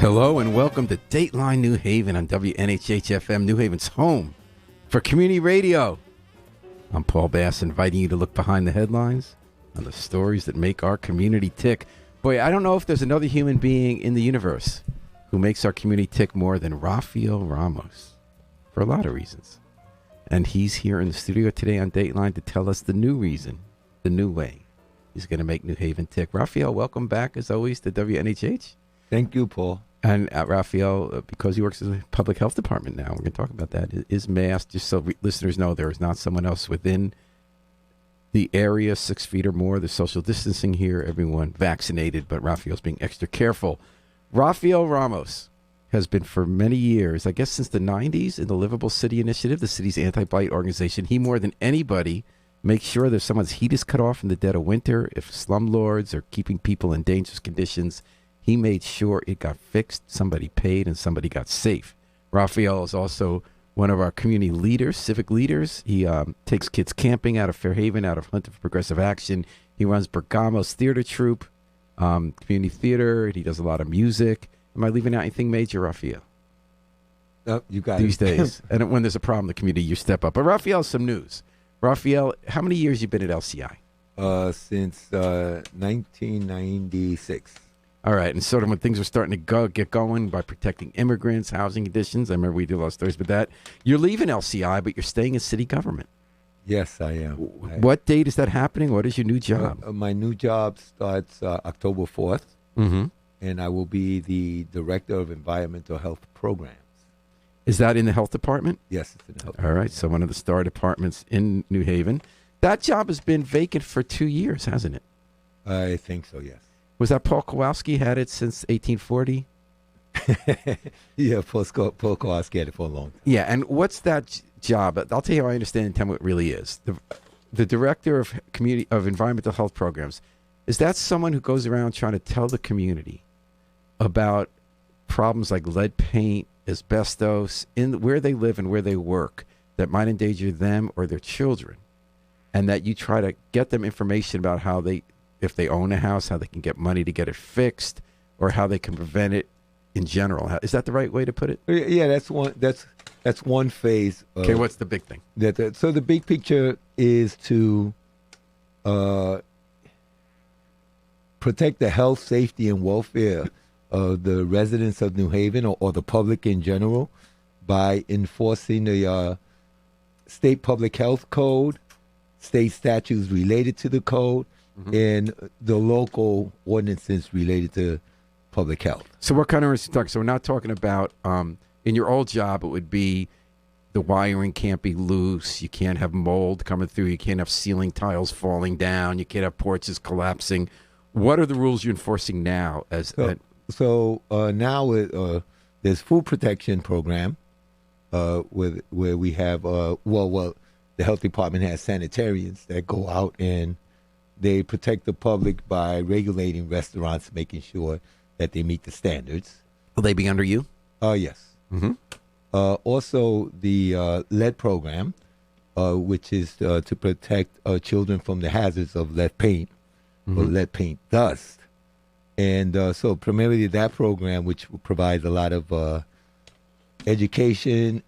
Hello and welcome to Dateline New Haven on WNHH-FM, New Haven's home for community radio. I'm Paul Bass, inviting you to look behind the headlines on the stories that make our community tick. Boy, I don't know if there's another human being in the universe who makes our community tick more than Rafael Ramos, for a lot of reasons. And he's here in the studio today on Dateline to tell us the new reason, the new way he's going to make New Haven tick. Rafael, welcome back, as always, to WNHH. Thank you, Paul. And Rafael, because he works in the public health department now, we're going to talk about that, is masked, just so listeners know there is not someone else within the area, 6 feet or more. There's social distancing here, everyone vaccinated, but Rafael's being extra careful. Rafael Ramos has been for many years, I guess since the 90s, in the Livable City Initiative, the city's anti-blight organization. He, more than anybody, makes sure that someone's heat is cut off in the dead of winter. If slumlords are keeping people in dangerous conditions, he made sure it got fixed, somebody paid, and somebody got safe. Rafael is also one of our community leaders, civic leaders. He takes kids camping out of Fairhaven, out of Hunter for Progressive Action. He runs Bergamo's theater troupe, community theater, and he does a lot of music. Am I leaving out anything major, Rafael? You got These it. days. And when there's a problem in the community, you step up. But Rafael, some news. Rafael, how many years you been at LCI? Since 1996. All right, and sort of when things were starting to get going by protecting immigrants, housing conditions, I remember we did a lot of stories about that. You're leaving LCI, but you're staying in city government. Yes, I am. What date is that happening? What is your new job? My new job starts October 4th, and I will be the Director of Environmental Health Programs. Is that in the health department? Yes, it's in the health All right, so one of the star departments in New Haven. That job has been vacant for 2 years, hasn't it? I think so, yes. Was that Paul Kowalski had it since 1840? Yeah, Paul Kowalski had it for a long time. Yeah, and what's that job? I'll tell you how I understand and tell me what it really is. The Director of Environmental Health Programs, is that someone who goes around trying to tell the community about problems like lead paint, asbestos, in where they live and where they work that might endanger them or their children, and that you try to get them information about how they, if they own a house, how they can get money to get it fixed, or how they can prevent it in general? Is that the right way to put it? Yeah, that's one phase. Okay, what's the big thing? So the big picture is to protect the health, safety, and welfare of the residents of New Haven or the public in general by enforcing the state public health code, state statutes related to the code, and the local ordinances related to public health. So what kind of restrictions? So we're not talking about, in your old job, it would be the wiring can't be loose, you can't have mold coming through, you can't have ceiling tiles falling down, you can't have porches collapsing. What are the rules you're enforcing now? So now there's food protection program where we have, the health department has sanitarians that go out and they protect the public by regulating restaurants, making sure that they meet the standards. Will they be under you? Yes. Also, the lead program, which is to protect children from the hazards of lead paint or lead paint dust. And so primarily that program, which provides a lot of education,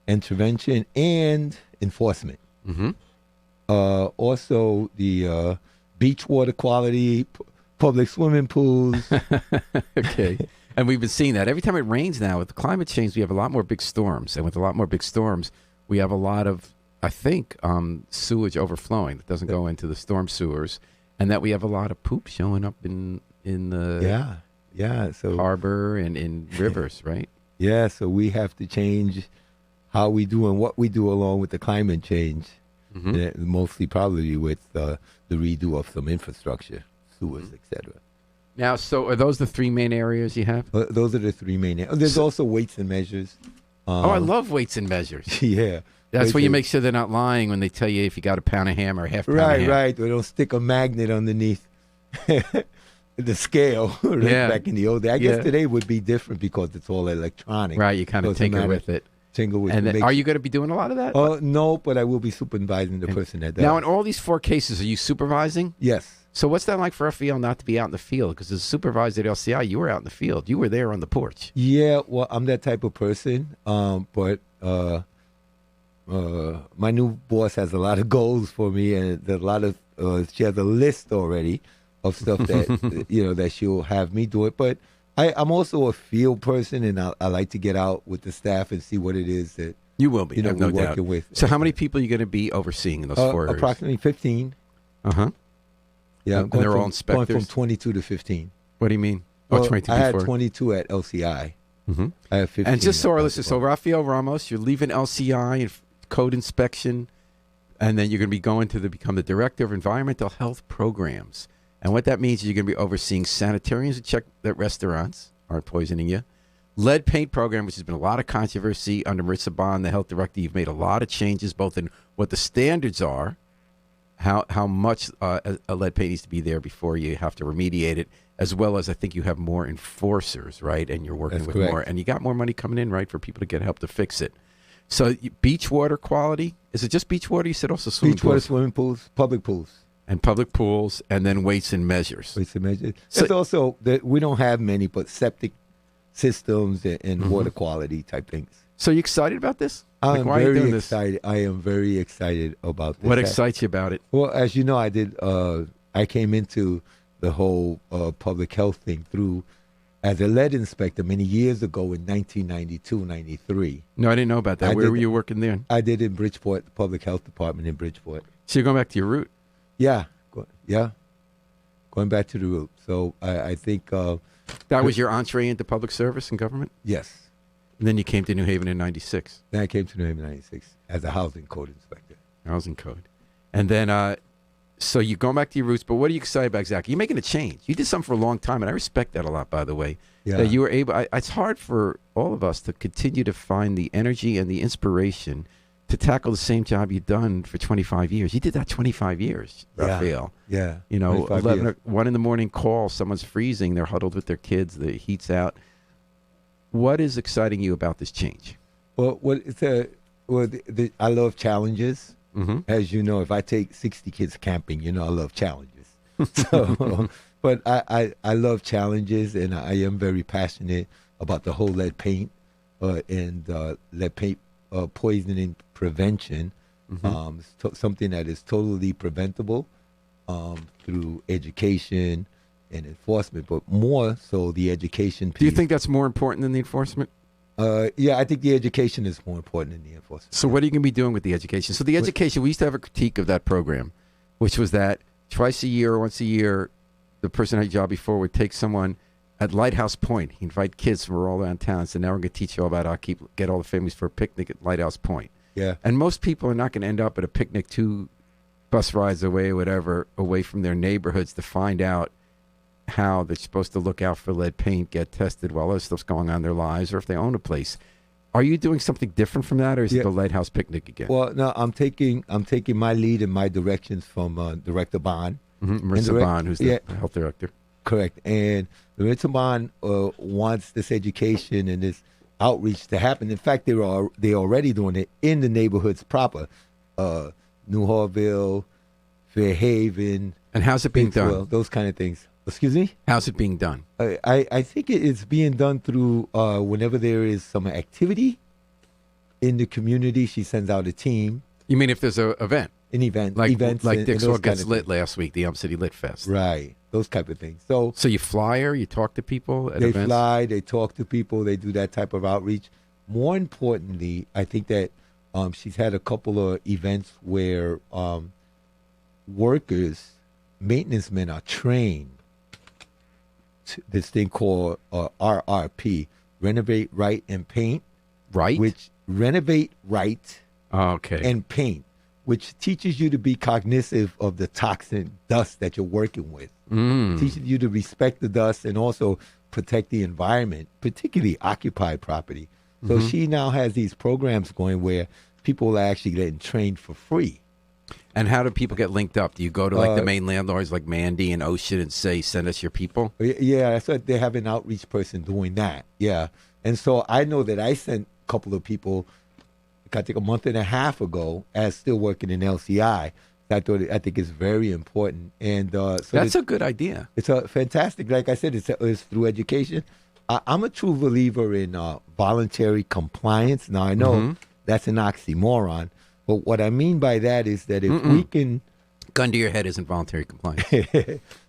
intervention, and enforcement. Also, the beach water quality, public swimming pools. Okay. And we've been seeing that. Every time it rains now, with the climate change, we have a lot more big storms. And with a lot more big storms, we have a lot of, I think, sewage overflowing that doesn't go into the storm sewers. And that we have a lot of poop showing up in the so harbor and in rivers, right? Yeah, so we have to change how we do and what we do along with the climate change. Mostly probably with the redo of some infrastructure, sewers, etc. Now, so are those the three main areas you have? Those are the three main areas. There's also weights and measures. I love weights and measures. Yeah. That's where you make sure they're not lying when they tell you if you got a pound of ham or a half pound of ham. Right. They don't stick a magnet underneath the scale back in the old days. I guess today would be different because it's all electronic. Right, you kind of tinker with it. And then, are you going to be doing a lot of that? No, but I will be supervising the person that does. Now, in all these 4 cases, are you supervising? Yes. So what's that like for Rafael not to be out in the field? Because as a supervisor at LCI, you were out in the field. You were there on the porch. Yeah, well, I'm that type of person. But my new boss has a lot of goals for me, and there's a lot of she has a list already of stuff that that she'll have me do it. But I'm also a field person, and I like to get out with the staff and see what it is that You will be, I have no we're doubt. working with. So how many people are you going to be overseeing in those 4 areas? Approximately 15. Uh-huh. Yeah, And they're all inspectors? Going from 22 to 15. What do you mean? Well, 22 I had before? 22 at LCI. Mm-hmm. I have 15. And just so our at listeners, so Rafael Ramos, you're leaving LCI and code inspection, and then you're going to be going to become the director of environmental health programs. And what that means is you're going to be overseeing sanitarians to check that restaurants aren't poisoning you. Lead paint program, which has been a lot of controversy under Marissa Bond, the health director. You've made a lot of changes, both in what the standards are, how much a lead paint needs to be there before you have to remediate it, as well as I think you have more enforcers, right? And you're working with more, and you got more money coming in, right, for people to get help to fix it. So beach water quality, is it just beach water? You said also swimming beach water, pools? swimming pools, public pools. And public pools, and then weights and measures. Weights and measures. So- It's also that we don't have many, but septic systems and water quality type things. So you excited about this? I'm why are you very doing this? excited. I am very excited about this. What excites you about it? Well, as you know, I did. I came into the whole public health thing through as a lead inspector many years ago in 1992, 93. No, I didn't know about that. Where were you working then? I did in Bridgeport, the public health department in Bridgeport. So you're going back to your root. Yeah, going back to the root. So I think That was your entree into public service and government? yes. And then you came to New Haven in 96, Then I came to New Haven in 96 as a housing code inspector. housing code. And then, so you're going back to your roots, but what are you excited about exactly? You're making a change. You did something for a long time, and I respect that a lot, by the way. Yeah. That you were able, it's hard for all of us to continue to find the energy and the inspiration to tackle the same job you've done for 25 years. You did that 25 years, Rafael. Yeah. You know, 25 years. 1 in the morning call, someone's freezing, they're huddled with their kids, the heat's out. What is exciting you about this change? Well, I love challenges. Mm-hmm. As you know, if I take 60 kids camping, you know I love challenges. So, but I love challenges, and I am very passionate about the whole lead paint and lead paint poisoning prevention. Something that is totally preventable through education and enforcement, but more so the education piece. Do you think that's more important than the enforcement? Yeah, I think the education is more important than the enforcement. So what are you going to be doing with the education? So the education, we used to have a critique of that program, which was that twice a year or once a year, the person who had a job before would take someone at Lighthouse Point. He'd invite kids from all around town. So now we're going to teach you all about get all the families for a picnic at Lighthouse Point. Yeah. And most people are not going to end up at a picnic 2 bus rides away or whatever, away from their neighborhoods to find out how they're supposed to look out for lead paint, get tested while other stuff's going on in their lives, or if they own a place. Are you doing something different from that, or is it the Lighthouse Picnic again? Well, no, I'm taking my lead and my directions from Director Bond. Marissa Bond, who's the health director. Correct. And Marissa Bond wants this education and this outreach to happen. In fact, they're already doing it in the neighborhoods proper. New Harville, Fairhaven. And how's it being done? Well, those kind of things. Excuse me? How's it being done? I think it's being done through whenever there is some activity in the community, she sends out a team. You mean if there's an event? An event. Like events and Dixwell those gets kind of lit things. last week, the Elm City Lit Fest. Right. Those type of things. So you flyer, you talk to people at they events? fly, they talk to people, they do that type of outreach. More importantly, I think that she's had a couple of events where workers, maintenance men are trained this thing called RRP, renovate, right, and paint. Right? Which renovate, right, okay. and paint, which teaches you to be cognizant of the toxic dust that you're working with. Teaches you to respect the dust and also protect the environment, particularly occupied property. So she now has these programs going where people are actually getting trained for free. And how do people get linked up? Do you go to like the main landlords like Mandy and Ocean and say, send us your people? Yeah, that's what they have an outreach person doing that. Yeah. And so I know that I sent a couple of people, I think a month and a half ago, as still working in LCI. I think it's very important, and That's a good idea. it's a fantastic. Like I said, it's through education. I'm a true believer in voluntary compliance. Now I know that's an oxymoron, but what I mean by that is that if we can, Gun to your head isn't voluntary compliance.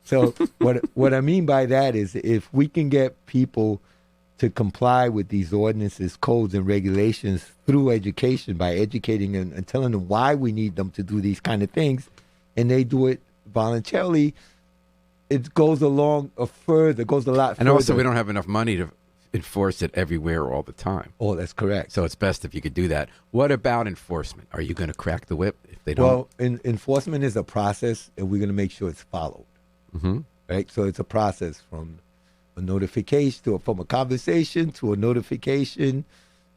so what I mean by that is if we can get people to comply with these ordinances, codes, and regulations through education by educating and telling them why we need them to do these kind of things, and they do it voluntarily, it goes along goes a lot further. And also, we don't have enough money to enforce it everywhere all the time. Oh, that's correct. So it's best if you could do that. What about enforcement? Are you going to crack the whip if they don't? Well, enforcement is a process, and we're going to make sure it's followed. Right? So it's a process from a notification from a conversation to a notification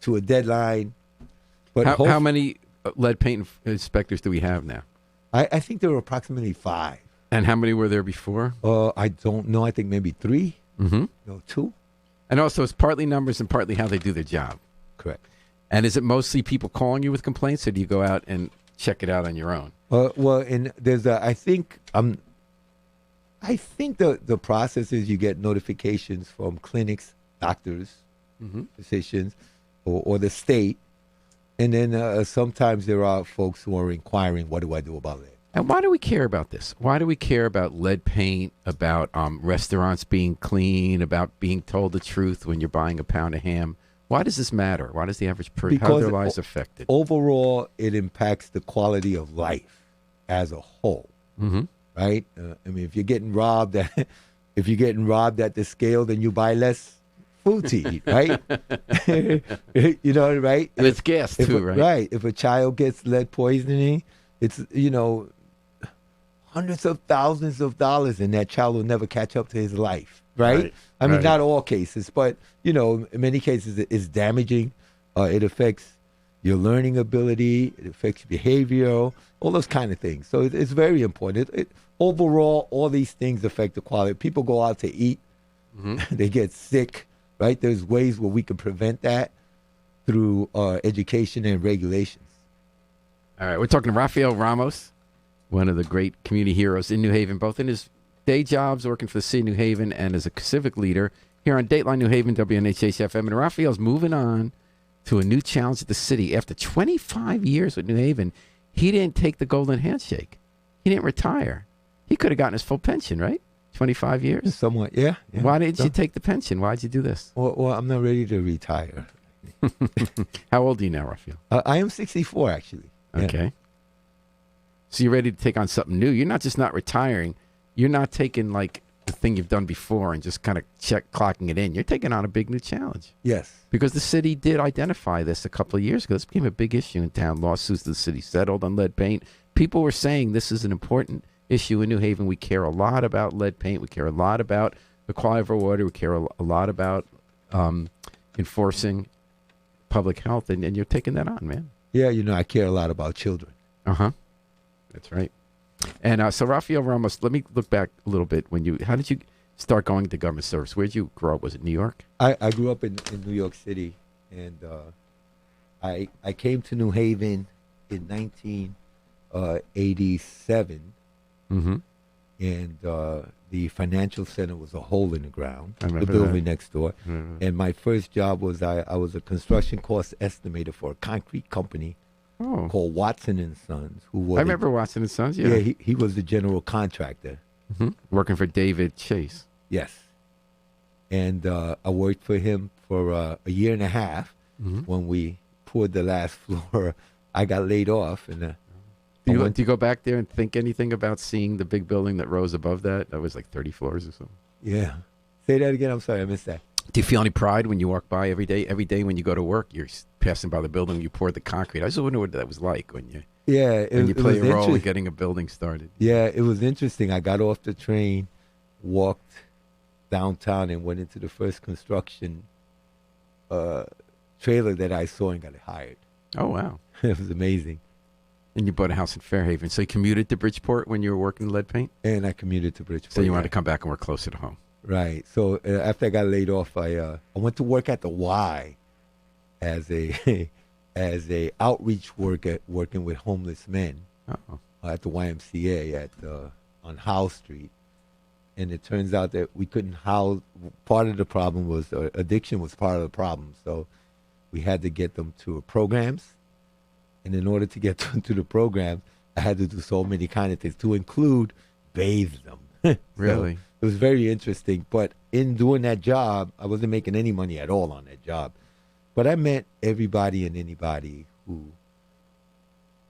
to a deadline. But how many lead paint inspectors do we have now? I think there were approximately 5. And how many were there before? I don't know. I think maybe 3. No, 2. And also, it's partly numbers and partly how they do their job. Correct. And is it mostly people calling you with complaints, or do you go out and check it out on your own? Well, and there's I think the process is you get notifications from clinics, doctors, physicians, or the state, and then sometimes there are folks who are inquiring, what do I do about it? And why do we care about this? Why do we care about lead paint, about restaurants being clean, about being told the truth when you're buying a pound of ham? Why does this matter? Why does the average person, how are their lives affected? Overall, it impacts the quality of life as a whole, right? I mean, if you're getting robbed at the scale, then you buy less food to eat, right? You know, right? It's gas too, right? Right. If a child gets lead poisoning, it's, hundreds of thousands of dollars, and that child will never catch up to his life, right? I mean, not all cases, but, in many cases it's damaging. It affects your learning ability. It affects behavior, all those kind of things. So it's very important. Overall, all these things affect the quality. People go out to eat. They get sick, right? There's ways where we can prevent that through education and regulations. All right, we're talking to Rafael Ramos, one of the great community heroes in New Haven, both in his day jobs working for the city of New Haven and as a civic leader here on Dateline New Haven, WNHH-FM. And Rafael's moving on to a new challenge at the city. After 25 years with New Haven, he didn't take the golden handshake. He didn't retire. He could have gotten his full pension, right? 25 years? Somewhat, yeah. Why didn't you take the pension? Why did you do this? Well, I'm not ready to retire. How old are you now, Rafael? I am 64, actually. Okay. Yeah. So you're ready to take on something new. You're not just not retiring. You're not taking like the thing you've done before and just kind of clocking it in. You're taking on a big new challenge. Yes. Because the city did identify this a couple of years ago. This became a big issue in town. Lawsuits the city settled on lead paint. People were saying this is an important issue in New Haven. We care a lot about lead paint. We care a lot about the quality of our water. We care a lot about enforcing public health. And you're taking that on, man. Yeah, I care a lot about children. That's right. And so Rafael Ramos, let me look back a little bit. How did you start going to government service? Where did you grow up? Was it New York? I grew up in New York City, and I came to New Haven in 1987, and the financial center was a hole in the ground, the building next door. And my first job was I was a construction cost estimator for a concrete company called Watson and Sons. I remember Watson and Sons. Yeah, he was the general contractor, working for David Chase. Yes, and I worked for him for a year and a half. When we poured the last floor, I got laid off, and do you go back there and think anything about seeing the big building that rose above that? That was like 30 floors or something. Yeah. Say that again. I'm sorry, I missed that. Do you feel any pride when you walk by every day? Every day when you go to work, you're passing by the building, you poured the concrete. I just wonder what that was like when you play a role in getting a building started. Yeah, it was interesting. I got off the train, walked downtown, and went into the first construction trailer that I saw and got hired. Oh, wow. It was amazing. And you bought a house in Fairhaven. So you commuted to Bridgeport when you were working in lead paint? And I commuted to Bridgeport. So you wanted to come back and work closer to home. Right. So after I got laid off, I went to work at the Y as a outreach worker working with homeless men. at the YMCA on Howe Street, and it turns out that we couldn't house. Part of the problem was addiction was part of the problem, so we had to get them to programs, and in order to get them to the program, I had to do so many kind of things, to include bathe them. Really? So it was very interesting. But in doing that job, I wasn't making any money at all on that job. But I met everybody and anybody who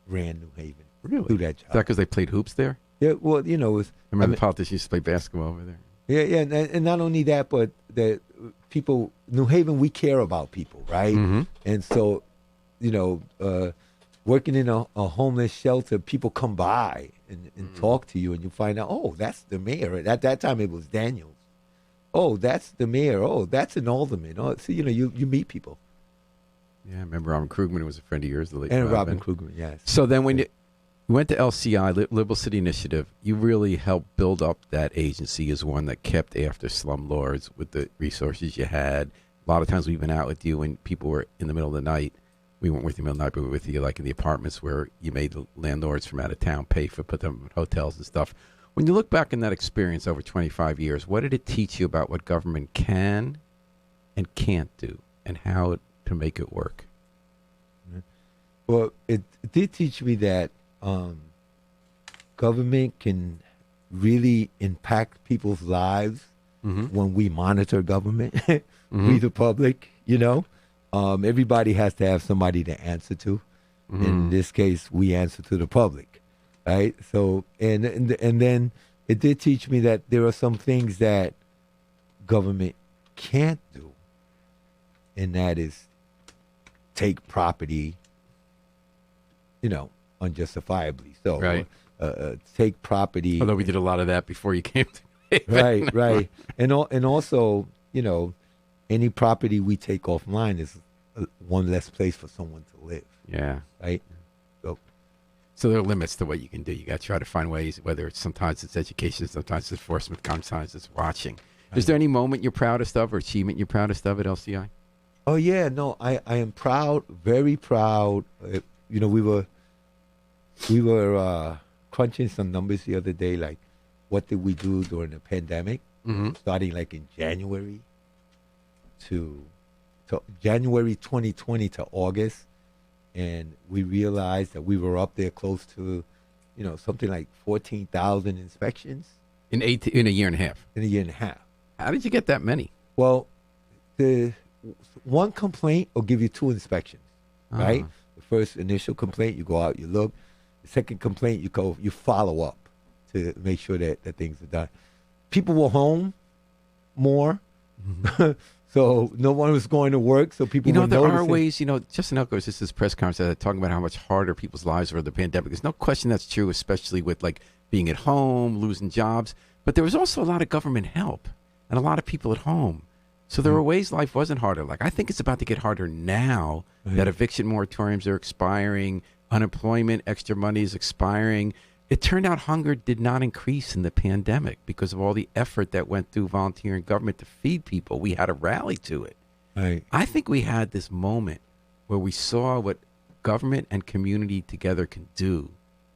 ran New Haven through that job. Is that because they played hoops there? Yeah, well, it was. I remember the politicians used to play basketball over there. Yeah, and not only that, but the people, New Haven, we care about people, right? Mm-hmm. And so, working in a homeless shelter, people come by and talk to you, and you find out, oh, that's the mayor. At that time, it was Daniels. Oh, that's the mayor. Oh, that's an alderman. Oh, so you meet people. Yeah, I remember Robin Krugman was a friend of yours. The late And Robin Krugman, yes. So then when you went to LCI, Liberal City Initiative, you really helped build up that agency as one that kept after slumlords with the resources you had. A lot of times we've been out with you when people were in the middle of the night. We weren't with you in the middle of the night, but we were with you like in the apartments where you made the landlords from out of town pay for put them in hotels and stuff. When you look back in that experience over 25 years, what did it teach you about what government can and can't do and how to make it work? Well, it did teach me that government can really impact people's lives when we monitor government, we the public, everybody has to have somebody to answer to. In this case, we answer to the public, right? So, and then it did teach me that there are some things that government can't do, and that is take property, unjustifiably. So, right. Take property. Although we did a lot of that before you came to me. Right. And also, any property we take offline is one less place for someone to live. Yeah. Right. So there are limits to what you can do. You got to try to find ways, whether sometimes it's education, sometimes it's enforcement, sometimes it's watching. Right. Is there any moment you're proudest of or achievement you're proudest of at LCI? Oh, yeah. No, I am proud, very proud. We were crunching some numbers the other day, like what did we do during the pandemic, starting like in January to January 2020 to August. And we realized that we were up there close to, something like 14,000 inspections. In a year and a half? In a year and a half. How did you get that many? Well, the one complaint will give you 2 inspections, right? The first initial complaint, you go out, you look. The second complaint, you follow up to make sure that things are done. People were home more, so no one was going to work, so people were there noticing. are ways, Justin Elko was just this press conference talking about how much harder people's lives were in the pandemic. There's no question that's true, especially with like being at home, losing jobs. But there was also a lot of government help and a lot of people at home. So there were ways life wasn't harder. Like I think it's about to get harder now that eviction moratoriums are expiring, unemployment, extra money is expiring. It turned out hunger did not increase in the pandemic because of all the effort that went through volunteering government to feed people. We had to rally to it. Right. I think we had this moment where we saw what government and community together can do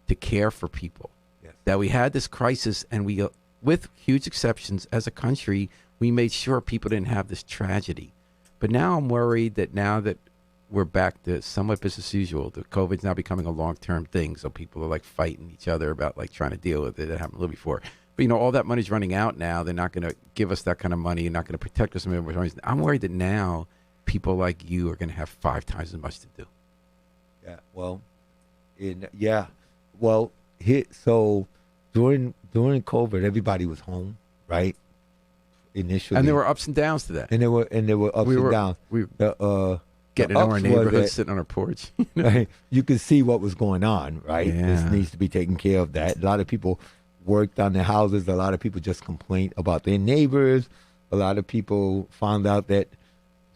to care for people. Yes. That we had this crisis and we, with huge exceptions as a country, we made sure people didn't have this tragedy. But now I'm worried that now that we're back to somewhat business as usual, the COVID's now becoming a long-term thing. So people are like fighting each other about like trying to deal with it. That happened a little before. But all that money's running out now. They're not going to give us that kind of money. They're not going to protect us. I'm worried that now people like you are going to have 5 times as much to do. Yeah. Well, so during COVID, everybody was home, right? Initially, and there were ups and downs to that. And there were ups and downs. We getting in our neighborhood, sitting on our porch. Right? You could see what was going on, right? Yeah. This needs to be taken care of. That a lot of people worked on their houses. A lot of people just complained about their neighbors. A lot of people found out that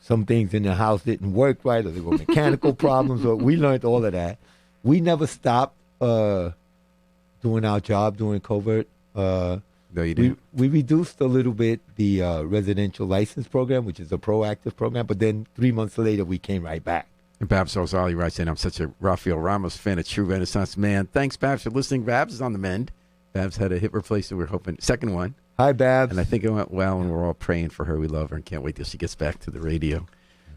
some things in the house didn't work right, or there were mechanical problems. Or we learned all of that. We never stopped doing our job during COVID. No, you didn't. We reduced a little bit the residential license program, which is a proactive program, but then 3 months later we came right back. Babs Rosali writes in, I'm such a Rafael Ramos fan, a true Renaissance man. Thanks, Babs, for listening. Babs is on the mend. Babs had a hip replacement. We're hoping second one. Hi, Babs. And I think it went well, and we're all praying for her. We love her and can't wait till she gets back to the radio.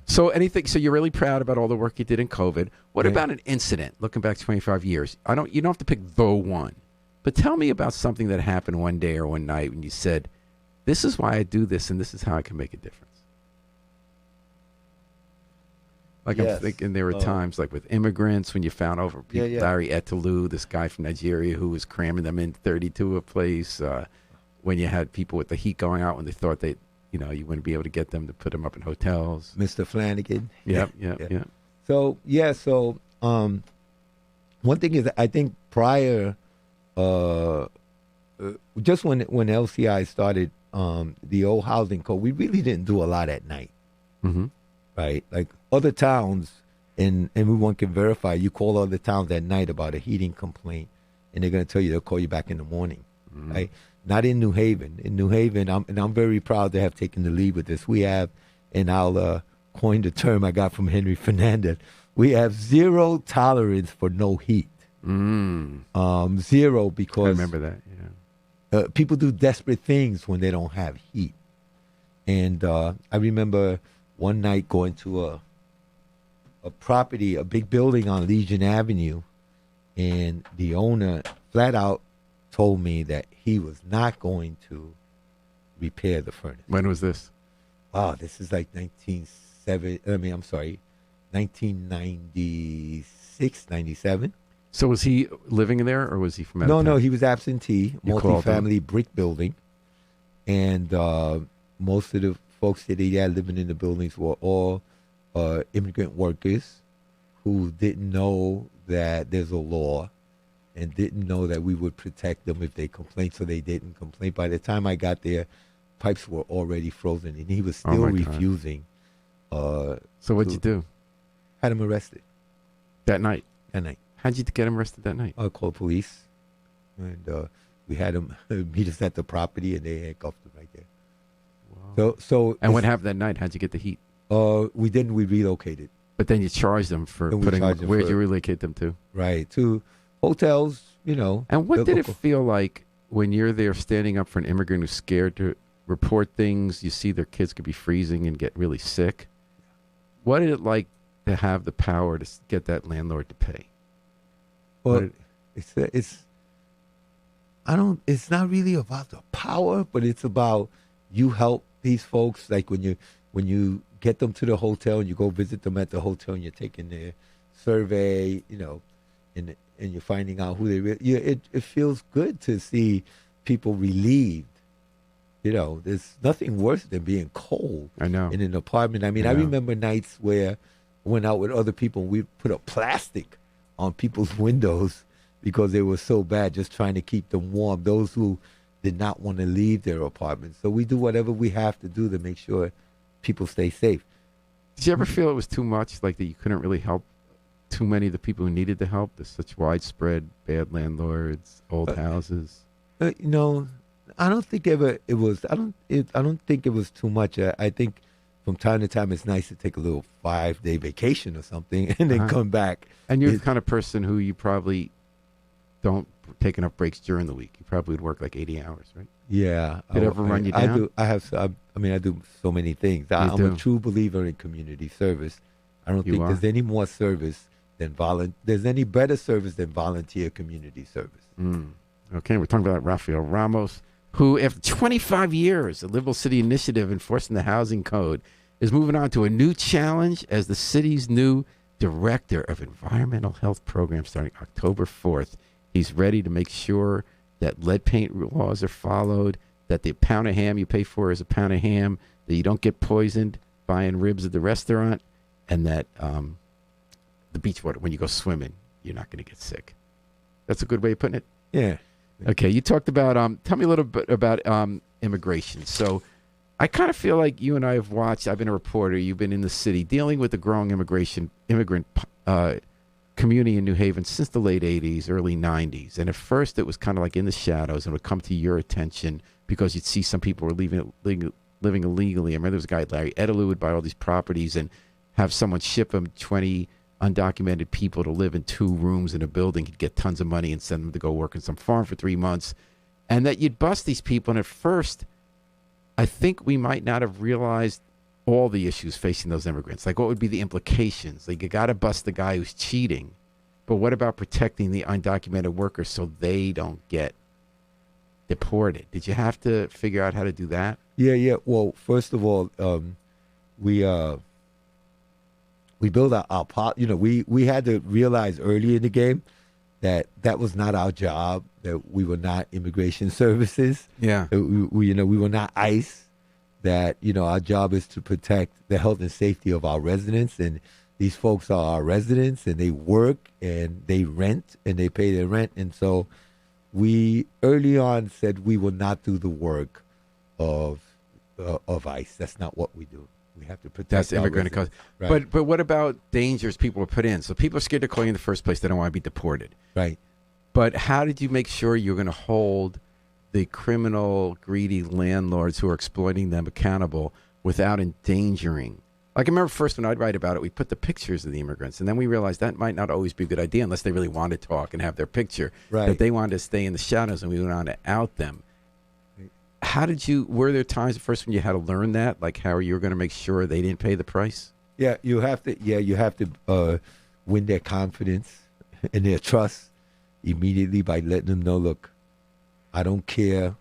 So so you're really proud about all the work you did in COVID. What about an incident, looking back 25 years? You don't have to pick the one, but tell me about something that happened one day or one night when you said, this is why I do this, and this is how I can make a difference. Like I'm thinking there were times like with immigrants when you found over people, Larry Etelu, this guy from Nigeria who was cramming them in 32 a place. When you had people with the heat going out when they thought you wouldn't be able to get them to put them up in hotels. Mr. Flanagan. Yep. So one thing is I think prior, just when LCI started the old housing code, we really didn't do a lot at night. Mm-hmm. Right? Like other towns, and everyone can verify, you call other towns at night about a heating complaint, and they're going to tell you they'll call you back in the morning. Mm-hmm. Right? Not in New Haven. In New Haven, I'm very proud to have taken the lead with this. We have, and I'll coin the term I got from Henry Fernandez, we have zero tolerance for no heat. Zero, because I remember that, people do desperate things when they don't have heat. And I remember one night going to a property, a big building on Legion Avenue, and the owner flat out told me that he was not going to repair the furnace. When was this? Wow, this is like 1996, 97. So was he living there, or was he from out of town? No, he was absentee, multi-family brick building. And most of the folks that he had living in the buildings were all immigrant workers who didn't know that there's a law and didn't know that we would protect them if they complained, so they didn't complain. By the time I got there, pipes were already frozen, and he was still refusing. So what'd you do? Had him arrested. That night? That night. How'd you get him arrested that night? I called police, and we had him meet us at the property, and they handcuffed him right there. Wow. So and what happened that night? How'd you get the heat? We didn't. We relocated. But then you charged them for putting. Where'd you relocate them to? Right, to hotels. And what did it feel like when you're there standing up for an immigrant who's scared to report things? You see their kids could be freezing and get really sick. What did it like to have the power to get that landlord to pay? Well, it's not really about the power, but it's about you help these folks. Like when you get them to the hotel and you go visit them at the hotel and you're taking their survey, and you're finding out who they really. It feels good to see people relieved. There's nothing worse than being cold. I know. In an apartment. I mean, I remember nights where I went out with other people and we put a plastic on people's windows because they were so bad, just trying to keep them warm. Those who did not want to leave their apartments. So we do whatever we have to do to make sure people stay safe. Did you ever feel it was too much, like that you couldn't really help too many of the people who needed the help? There's such widespread bad landlords, old houses. I don't think it was. I don't think it was too much. I think from time to time it's nice to take a little 5-day vacation or something and then come back. And you're the kind of person who you probably don't take enough breaks during the week. You probably would work like 80 hours, right? Yeah. Did it ever run you down? I do. I do so many things. I'm a true believer in community service. I don't think there's any more service than there's any better service than volunteer community service. Okay, we're talking about Rafael Ramos, who, after 25 years, the Liberal City Initiative enforcing the housing code, is moving on to a new challenge as the city's new Director of Environmental Health Program starting October 4th. He's ready to make sure that lead paint laws are followed, that the pound of ham you pay for is a pound of ham, that you don't get poisoned buying ribs at the restaurant, and that the beach water, when you go swimming, you're not going to get sick. That's a good way of putting it? Yeah. Okay, you talked about, tell me a little bit about immigration. So I kind of feel like you and I have watched, I've been a reporter, you've been in the city, dealing with the growing immigrant community in New Haven since the late 80s, early 90s. And at first it was kind of like in the shadows and would come to your attention because you'd see some people were living illegally. I remember there was a guy, Larry Etelu, would buy all these properties and have someone ship him 20 undocumented people to live in 2 rooms in a building, could get tons of money and send them to go work in some farm for 3 months, and that you'd bust these people. And at first, I think we might not have realized all the issues facing those immigrants. Like, what would be the implications? Like, you got to bust the guy who's cheating, but what about protecting the undocumented workers so they don't get deported? Did you have to figure out how to do that? Yeah. Well, first of all, we built we had to realize early in the game that was not our job, that we were not immigration services. Yeah. We were not ICE, that, our job is to protect the health and safety of our residents. And these folks are our residents, and they work and they rent and they pay their rent. And so we early on said we will not do the work of ICE. That's not what we do. We have to protect. That's immigrant cause. Right. But what about dangers people were put in? So people are scared to call you in the first place. They don't want to be deported. Right. But how did you make sure you're going to hold the criminal, greedy landlords who are exploiting them accountable without endangering? Like, I remember first when I'd write about it, we put the pictures of the immigrants, and then we realized that might not always be a good idea unless they really want to talk and have their picture. Right. That they wanted to stay in the shadows, and we went on to out them. How did you, were there times at first when you had to learn that? Like how you were going to make sure they didn't pay the price? Yeah, you have to win their confidence and their trust immediately by letting them know, look, I don't care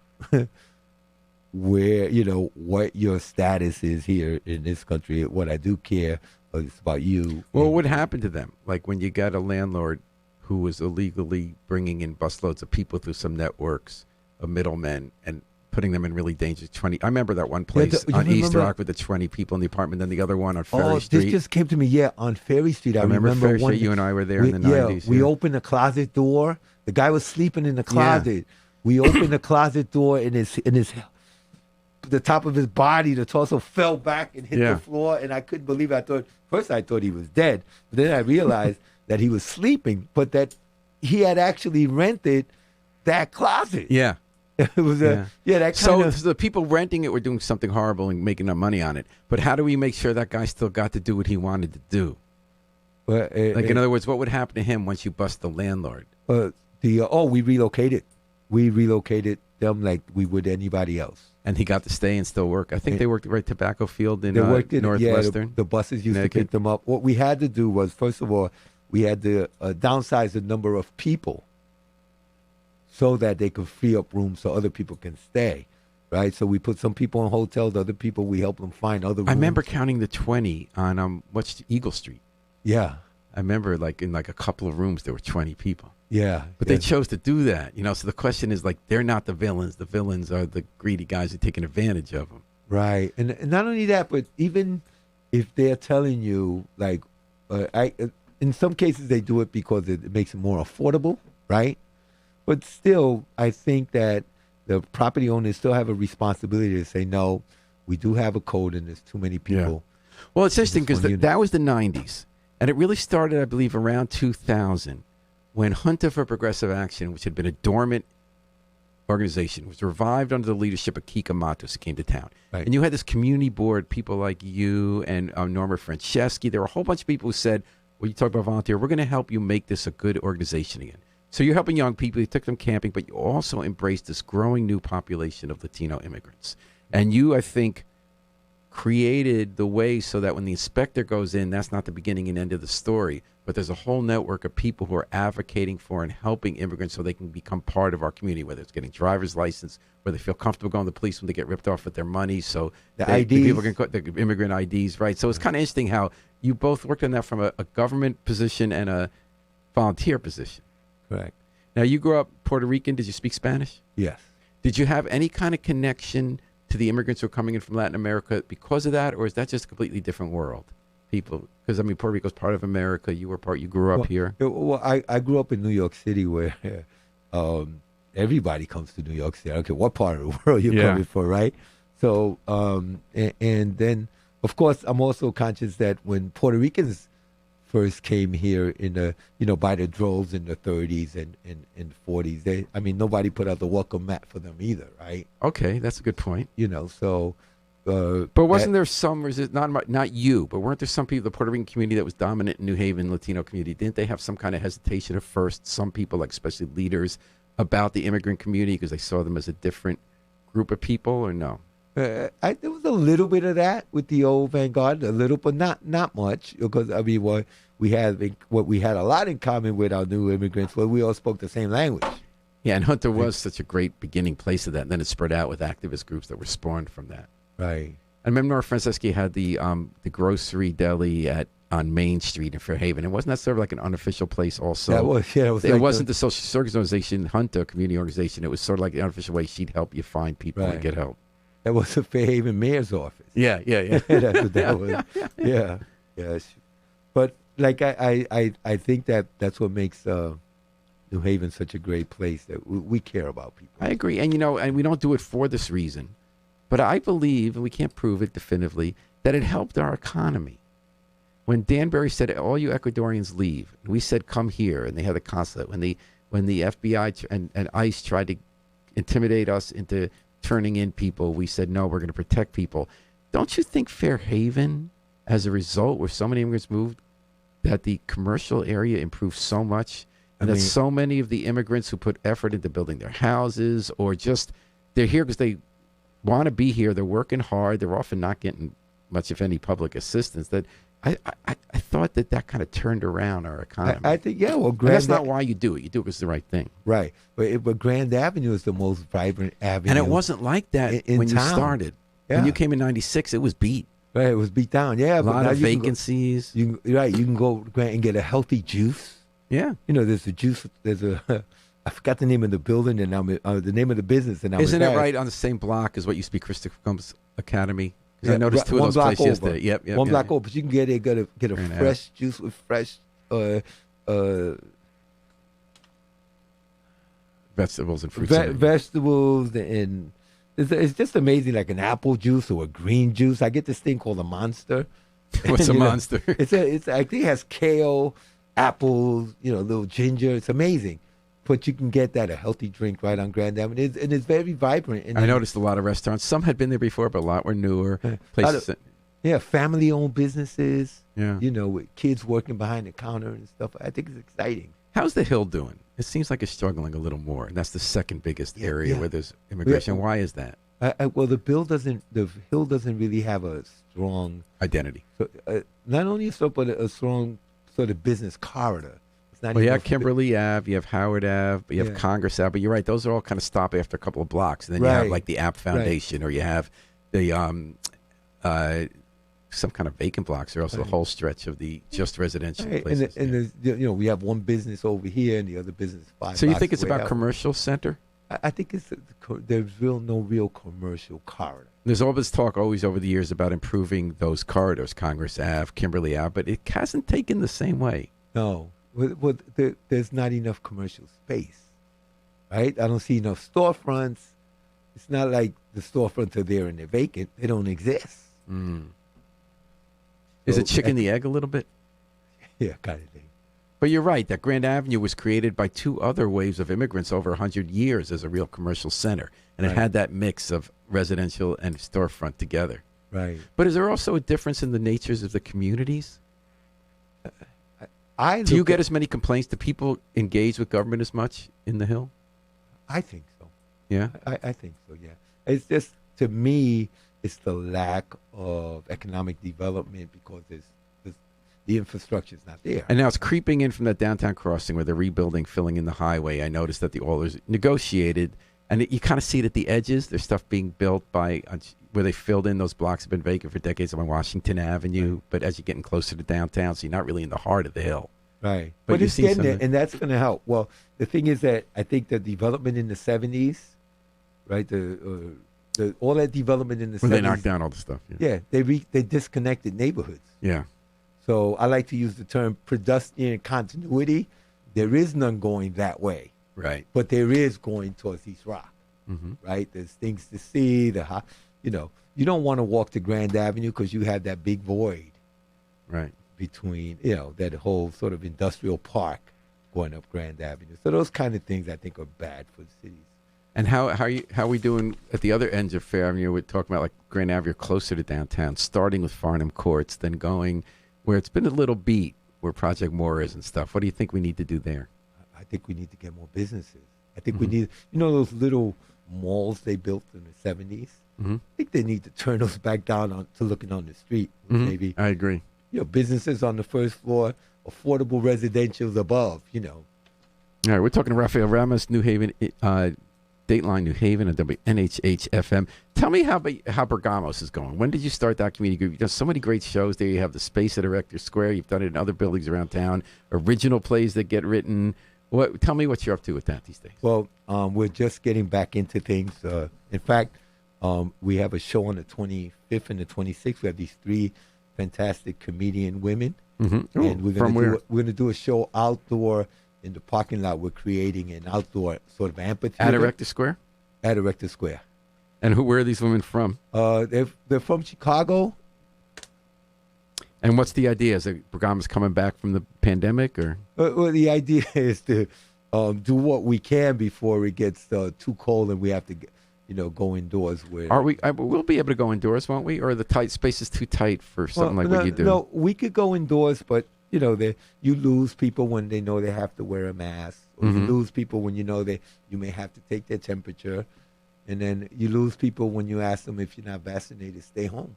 where, what your status is here in this country. What I do care is about you. Well, what happened to them? Like when you got a landlord who was illegally bringing in busloads of people through some networks of middlemen and putting them in really dangerous 20. I remember that one place on East Rock with the 20 people in the apartment, then the other one on Ferry Street. This just came to me, on Ferry Street. I remember Ferry Street, you and I were there in the 90s. We opened the closet door. The guy was sleeping in the closet. We opened the closet door, and the top of his body, the torso fell back and hit the floor, and I couldn't believe it. First I thought he was dead, but then I realized that he was sleeping, but that he had actually rented that closet. Yeah. It was that kind of. So the people renting it were doing something horrible and making no money on it. But how do we make sure that guy still got to do what he wanted to do? Well, in other words, what would happen to him once you bust the landlord? We relocated. We relocated them like we would anybody else. And he got to stay and still work. I think they worked at Right Tobacco Field in Northwestern. The buses used to pick them up. What we had to do was, first of all, we had to downsize the number of people so that they could free up rooms so other people can stay, right? So we put some people in hotels, other people, we help them find other rooms. I remember counting the 20 on Eagle Street. Yeah. I remember in a couple of rooms there were 20 people. Yeah. But they chose to do that, so the question is, they're not the villains. The villains are the greedy guys who are taking advantage of them. Right. And not only that, but even if they're telling you, in some cases they do it because it makes it more affordable, right? But still, I think that the property owners still have a responsibility to say, no, we do have a code and there's too many people. Yeah. Well, it's interesting because that was the 90s. And it really started, I believe, around 2000 when Junta for Progressive Action, which had been a dormant organization, was revived under the leadership of Kika Matos, who came to town. Right. And you had this community board, people like you and Norma Franceschi. There were a whole bunch of people who said, well, you talk about volunteer, we're going to help you make this a good organization again. So you're helping young people. You took them camping, but you also embraced this growing new population of Latino immigrants. And you, I think, created the way so that when the inspector goes in, that's not the beginning and end of the story, but there's a whole network of people who are advocating for and helping immigrants so they can become part of our community, whether it's getting driver's license, where they feel comfortable going to the police when they get ripped off with their money. So the people can the immigrant IDs, right? So it's kind of interesting how you both worked on that from a government position and a volunteer position. Correct. Now, you grew up Puerto Rican. Did you speak Spanish? Yes. Did you have any kind of connection to the immigrants who are coming in from Latin America because of that, or is that just a completely different world? People, because Puerto Rico's part of America. You grew up here. Well, I grew up in New York City, where everybody comes to New York City. I don't care what part of the world you're coming from, right? So, and then of course, I'm also conscious that when Puerto Ricans first came here in the by the droves in the 30s and 40s, nobody put out the welcome mat for them either, right? Okay, that's a good point. So But wasn't there some, not you, but weren't there some people, the Puerto Rican community that was dominant in New Haven, Latino community, didn't they have some kind of hesitation at first, some people, like especially leaders, about the immigrant community because they saw them as a different group of people, or no? There was a little bit of that with the old Vanguard, a little, but not much. Because I mean, what we had a lot in common with our new immigrants was we all spoke the same language. Yeah, and Hunter was such a great beginning place of that, and then it spread out with activist groups that were spawned from that. Right. I remember Nora Franceschi had the grocery deli on Main Street in Fairhaven. And wasn't that sort of like an unofficial place also? That was, yeah. It wasn't the social service organization, Hunter community organization. It was sort of like an unofficial way she'd help you find people and get help. That was the Fairhaven mayor's office. Yeah. That's what that was. Yeah. But like I think that's what makes New Haven such a great place, that we care about people. I agree. And, and we don't do it for this reason. But I believe, and we can't prove it definitively, that it helped our economy. When Danbury said, all you Ecuadorians leave, and we said, come here, and they had the consulate. When the FBI and ICE tried to intimidate us into turning in people, we said, no, we're going to protect people. Don't you think Fairhaven, as a result, where so many immigrants moved, that the commercial area improved so much, and that so many of the immigrants who put effort into building their houses, or just they're here because they want to be here, they're working hard, they're often not getting much, if any, public assistance, that I thought that kind of turned around our economy. I think, well, that's not why you do it. You do it because it's the right thing. Right. But Grand Avenue is the most vibrant avenue. And it wasn't like that when you started. Yeah. When you came in 96, it was beat. Right, it was beat down. Yeah, a lot of vacancies. You can go and get a healthy juice. Yeah. There's a juice, I forgot the name of the building and the name of the business. And isn't it right on the same block as what used to be Christopher Columbus Academy? Because I noticed two of those places yesterday. Yep. One block over, but you can get a fresh juice with fresh vegetables and fruits. Vegetables, and it's just amazing. Like an apple juice or a green juice. I get this thing called a Monster. What's a Monster? I think it has kale, apples, little ginger. It's amazing. But you can get that, a healthy drink right on Grand Avenue. And it's very vibrant. And I noticed a lot of restaurants. Some had been there before, but a lot were newer. Places. Family-owned businesses. Yeah. With kids working behind the counter and stuff. I think it's exciting. How's the Hill doing? It seems like it's struggling a little more, and that's the second biggest area where there's immigration. Yeah. Why is that? Well, the Hill doesn't really have a strong identity. Not only but a strong sort of business corridor. Well, you have Kimberly Ave, you have Howard Ave, but you have Congress Ave. But you're right; those are all kind of stop after a couple of blocks, and then you have like the App Foundation, or you have the some kind of vacant blocks, or also the whole stretch of the just residential places. And we have one business over here, and the other business 5 blocks. So you think it's about commercial center? I think there's no real commercial corridor. There's all this talk always over the years about improving those corridors, Congress Ave, Kimberly Ave, but it hasn't taken the same way. No. There's not enough commercial space, right? I don't see enough storefronts. It's not like the storefronts are there and they're vacant. They don't exist. Is it chicken the egg a little bit? Yeah, kind of thing. But you're right. That Grand Avenue was created by two other waves of immigrants over 100 years as a real commercial center. And it had that mix of residential and storefront together. Right. But is there also a difference in the natures of the communities? Do you get as many complaints? Do people engage with government as much in the Hill? I think so. Yeah? I think so, yeah. It's just, to me, it's the lack of economic development because the infrastructure is not there. And now it's creeping in from that downtown crossing where they're rebuilding, filling in the highway. I noticed that the owners negotiated, and you kind of see it at the edges. There's stuff being built where they filled in those blocks have been vacant for decades on Washington Avenue. Right. But as you're getting closer to downtown, so you're not really in the heart of the Hill. Right. But it's getting there, and that's going to help. Well, the thing is that I think the development in the 70s, right, all that development in the 70s. When they knocked down all the stuff. Yeah, they disconnected neighborhoods. Yeah. So I like to use the term pedestrian continuity. There is none going that way. Right. But there is going towards East Rock. Mm-hmm. Right. There's things to see. You don't want to walk to Grand Avenue because you have that big void. Right. Between, that whole sort of industrial park going up Grand Avenue. So those kind of things I think are bad for the cities. And how are we doing at the other ends of Fair Avenue? We're talking about like Grand Avenue, closer to downtown, starting with Farnham Courts, then going where it's been a little beat, where Project Moore is and stuff. What do you think we need to do there? I think we need to get more businesses. I think we need, those little malls they built in the 70s? I think they need to turn those back down to looking on the street, maybe. I agree. Businesses on the first floor, affordable residentials above, All right, we're talking to Rafael Ramos, New Haven, Dateline New Haven, and WNHH FM. Tell me how Bergamos is going. When did you start that community group? You've done so many great shows there. You have the space at Erector Square. You've done it in other buildings around town. Original plays that get written. Tell me what you're up to with that these days. Well, we're just getting back into things. In fact, we have a show on the 25th and the 26th. We have these 3 fantastic comedian women. And we're going to do a show outdoor in the parking lot. We're creating an outdoor sort of amphitheater. At Erector Square? At Erector Square. And where are these women from? They're from Chicago. And what's the idea? Is it Bergamos coming back from the pandemic? Or? Well, the idea is to do what we can before it gets too cold and we have to go indoors. We'll be able to go indoors, won't we? Or the tight space is too tight for something what you do? No, we could go indoors, but you lose people when they know they have to wear a mask. Or you lose people when you may have to take their temperature, and then you lose people when you ask them if you're not vaccinated, stay home.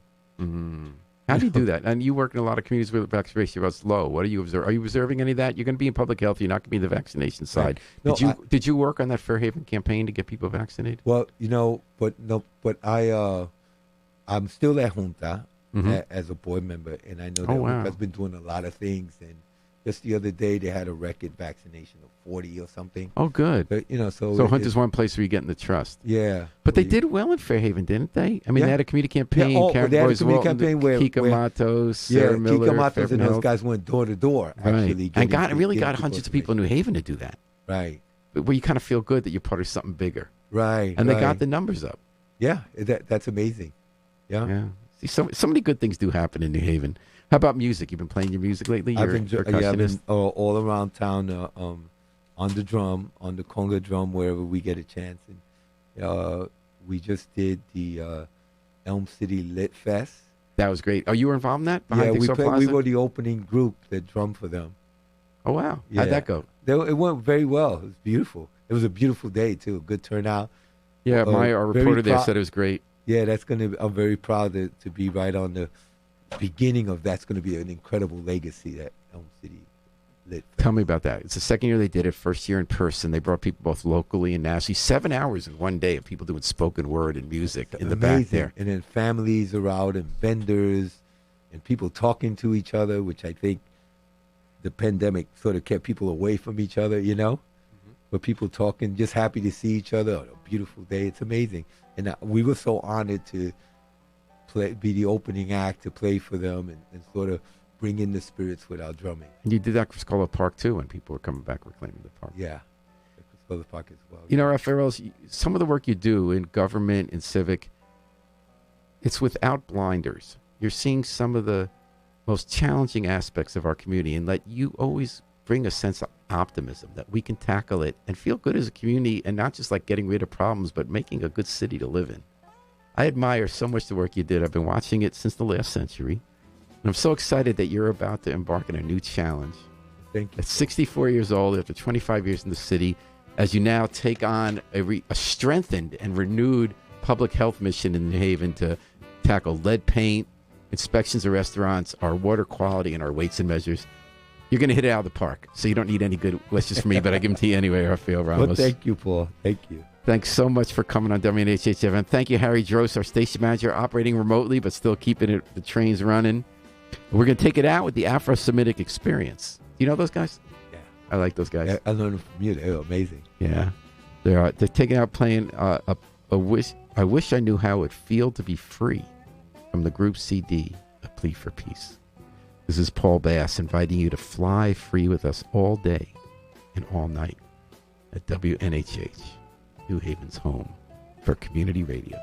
How do you do that? And you work in a lot of communities where the vaccination rate's low. What do you observe? Are you observing any of that? You're going to be in public health. You're not going to be in the vaccination side. Right. Did you work on that Fairhaven campaign to get people vaccinated? Well, but I'm still at Junta as a board member, and I know that Junta's been doing a lot of things. And just the other day, they had a record vaccination of 40 or something. Oh, good. But, so Junta's one place where you're getting the trust. Yeah. But they did well in Fairhaven, didn't they? I mean, they had a community campaign. Yeah, they had a community campaign where Kika Matos, Sarah Miller, Kika Matos and those guys went door to door, actually. And got hundreds of people in New Haven to do that. Right. Where you kind of feel good that you're part of something bigger. Right. And they got the numbers up. Yeah, that's amazing. Yeah. See, so many good things do happen in New Haven. How about music? You've been playing your music lately? I've been all around town on the drum, on the conga drum, wherever we get a chance. And we just did the Elm City Lit Fest. That was great. Oh, you were involved in that? We were the opening group that drummed for them. Oh, wow. Yeah. How'd that go? It went very well. It was beautiful. It was a beautiful day, too. Good turnout. Yeah, our reporter there said it was great. Yeah, I'm very proud to be right on the beginning of that's going to be an incredible legacy that Elm City Lit Fest. Tell me about that. It's the second year they did it, first year in person. They brought people both locally and nationally. 7 hours in one day of people doing spoken word and music in the back there. And then families are out and vendors and people talking to each other, which I think the pandemic sort of kept people away from each other, But people talking, just happy to see each other on a beautiful day. It's amazing. And we were so honored to be the opening act, to play for them and sort of bring in the spirits with our drumming. And you did that for Criscola Park, too, when people were coming back reclaiming the park. Yeah, Criscola Park as well. Rafael, some of the work you do in government and civic, it's without blinders. You're seeing some of the most challenging aspects of our community, and that you always bring a sense of optimism that we can tackle it and feel good as a community, and not just like getting rid of problems, but making a good city to live in. I admire so much the work you did. I've been watching it since the last century. And I'm so excited that you're about to embark on a new challenge. Thank you. At 64 years old, after 25 years in the city, as you now take on a strengthened and renewed public health mission in New Haven to tackle lead paint, inspections of restaurants, our water quality, and our weights and measures. You're going to hit it out of the park. So you don't need any good wishes from me, but I give them to you anyway, Rafael Ramos. Well, thank you, Paul. Thank you. Thanks so much for coming on WNHH. Thank you, Harry Drost, our station manager, operating remotely, but still keeping the trains running. We're going to take it out with the Afro-Semitic Experience. Do you know those guys? Yeah. I like those guys. Yeah, I learned them from you. They're amazing. Yeah. They're taking out playing I Wish I Knew How It Would Feel to Be Free from the group CD, A Plea for Peace. This is Paul Bass inviting you to fly free with us all day and all night at WNHH, New Haven's home for community radio.